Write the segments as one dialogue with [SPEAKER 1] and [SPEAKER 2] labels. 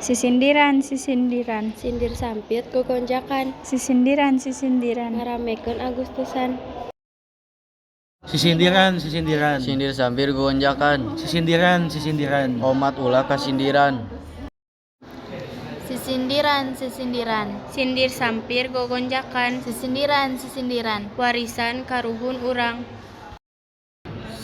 [SPEAKER 1] Sisindiran, sisindiran.
[SPEAKER 2] Sindir sampit gogonjakan.
[SPEAKER 1] Sisindiran, sisindiran.
[SPEAKER 2] Ngaramekeun Agustusan.
[SPEAKER 3] Sisindiran, sisindiran.
[SPEAKER 4] Sindir sampir gonjakan.
[SPEAKER 3] Sisindiran, sisindiran.
[SPEAKER 4] Omat ulah kasindiran.
[SPEAKER 2] Sisindiran, sisindiran.
[SPEAKER 1] Sindir sampir gogonjakan.
[SPEAKER 2] Sisindiran, sisindiran.
[SPEAKER 1] Warisan karuhun urang.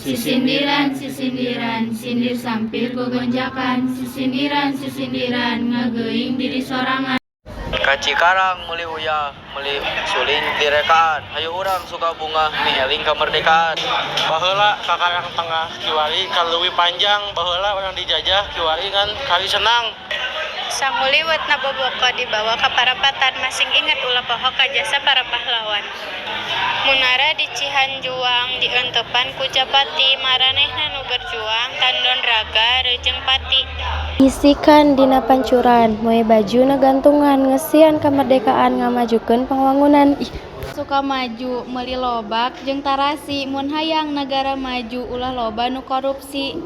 [SPEAKER 5] Sisindiran, sisindiran, sindir sampir gogonjakan. Sisindiran, sisindiran, ngageuing diri sorangan.
[SPEAKER 4] Kacikarang meuli uyah, meuli suling direkaan. Hayu urang suka bunga miheling kamerdekaan.
[SPEAKER 3] Baheula kakarang tengah kiwari kaleuwih panjang. Baheula urang dijajah kiwari kan kali senang.
[SPEAKER 1] Sanguli wetna boboka dibawa ka parapatan, masing ingat ulah poho ka jasa para pahlawan. Munara di Cihanjuang dieunteupan ku Japati, maranehna nu berjuang tandon raga reujeng pati.
[SPEAKER 2] Isikan dina pancuran, moe baju nagantungan, ngesian kamerdekaan ngamajukeun pangwangunan.
[SPEAKER 5] Suka maju, meuli lobak jeung tarasi, mun hayang nagara maju ulah loba nu korupsi.